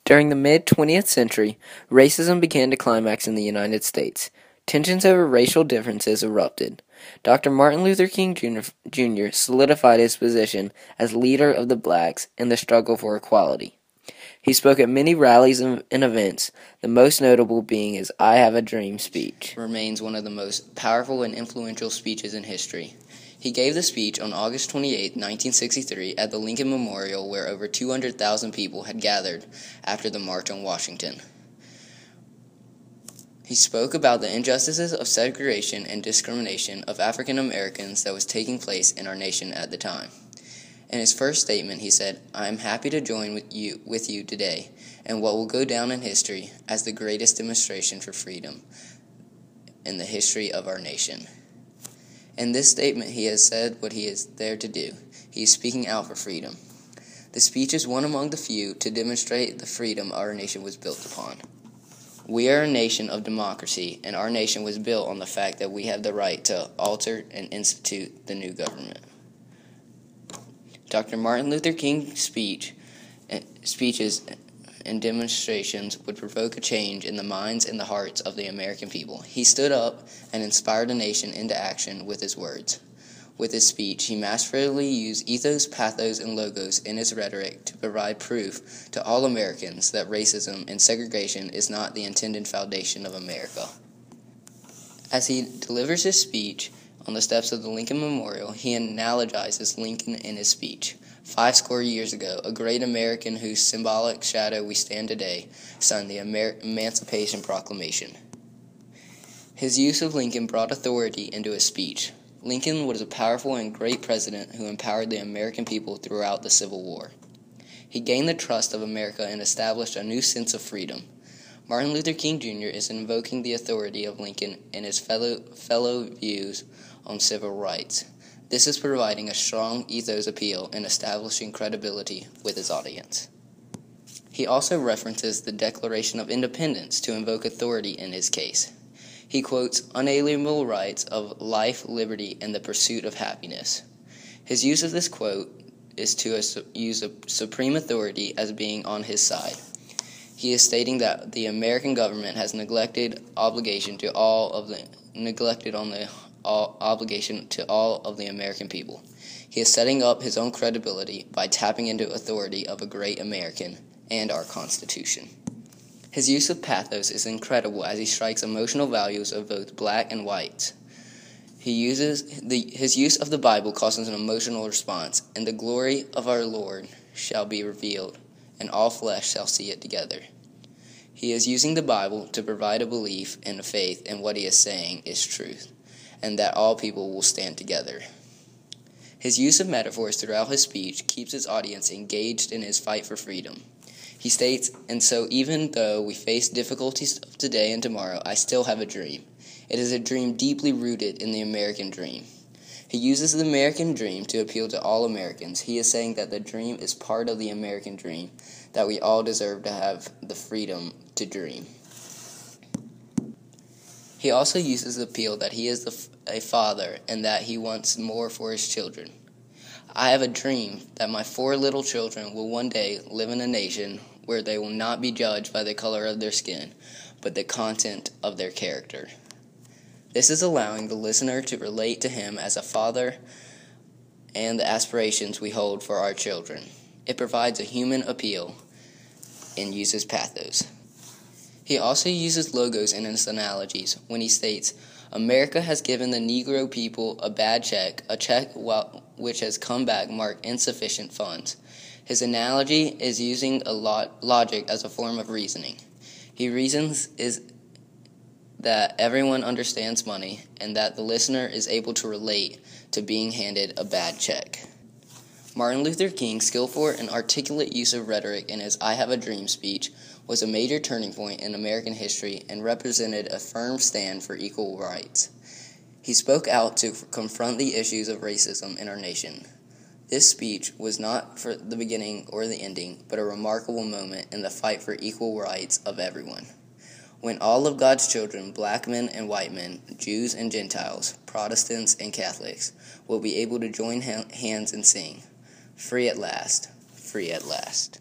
During the mid-20th century, racism began to climax in the United States. Tensions over racial differences erupted. Dr. Martin Luther King Jr. solidified his position as leader of the blacks in the struggle for equality. He spoke at many rallies and events, the most notable being his I Have a Dream speech. Remains one of the most powerful and influential speeches in history. He gave the speech on August 28, 1963, at the Lincoln Memorial, where over 200,000 people had gathered after the March on Washington. He spoke about the injustices of segregation and discrimination of African Americans that was taking place in our nation at the time. In his first statement, he said, "I am happy to join with you today in what will go down in history as the greatest demonstration for freedom in the history of our nation." In this statement, he has said what he is there to do. He is speaking out for freedom. The speech is one among the few to demonstrate the freedom our nation was built upon. We are a nation of democracy, and our nation was built on the fact that we have the right to alter and institute the new government. Dr. Martin Luther King's speeches and demonstrations would provoke a change in the minds and the hearts of the American people. He stood up and inspired the nation into action with his words. With his speech, he masterfully used ethos, pathos, and logos in his rhetoric to provide proof to all Americans that racism and segregation is not the intended foundation of America. As he delivers his speech on the steps of the Lincoln Memorial, he analogizes Lincoln in his speech. 50 years ago, a great American whose symbolic shadow we stand today signed the Emancipation Proclamation. His use of Lincoln brought authority into his speech. Lincoln was a powerful and great president who empowered the American people throughout the Civil War. He gained the trust of America and established a new sense of freedom. Martin Luther King Jr. is invoking the authority of Lincoln and his fellow views on civil rights. This is providing a strong ethos appeal and establishing credibility with his audience. He also references the Declaration of Independence to invoke authority in his case. He quotes unalienable rights of life, liberty, and the pursuit of happiness. His use of this quote is to use a supreme authority as being on his side. He is stating that the American government has neglected obligation to all of the American people. He is setting up his own credibility by tapping into authority of a great American and our Constitution. His use of pathos is incredible as he strikes emotional values of both black and whites. His use of the Bible causes an emotional response, and the glory of our Lord shall be revealed, and all flesh shall see it together. He is using the Bible to provide a belief and a faith in what he is saying is truth, and that all people will stand together. His use of metaphors throughout his speech keeps his audience engaged in his fight for freedom. He states, "And so even though we face difficulties of today and tomorrow, I still have a dream. It is a dream deeply rooted in the American dream." He uses the American dream to appeal to all Americans. He is saying that the dream is part of the American dream, that we all deserve to have the freedom to dream. He also uses the appeal that he is a father and that he wants more for his children. "I have a dream that my 4 little children will one day live in a nation where they will not be judged by the color of their skin, but the content of their character." This is allowing the listener to relate to him as a father and the aspirations we hold for our children. It provides a human appeal and uses pathos. He also uses logos in his analogies when he states, "America has given the Negro people a bad check, which has come back marked insufficient funds." His analogy is using logic as a form of reasoning. He reasons that everyone understands money and that the listener is able to relate to being handed a bad check. Martin Luther King's skillful and articulate use of rhetoric in his I Have a Dream speech was a major turning point in American history and represented a firm stand for equal rights. He spoke out to confront the issues of racism in our nation. This speech was not for the beginning or the ending, but a remarkable moment in the fight for equal rights of everyone. When all of God's children, black men and white men, Jews and Gentiles, Protestants and Catholics, will be able to join hands and sing, "Free at last, free at last."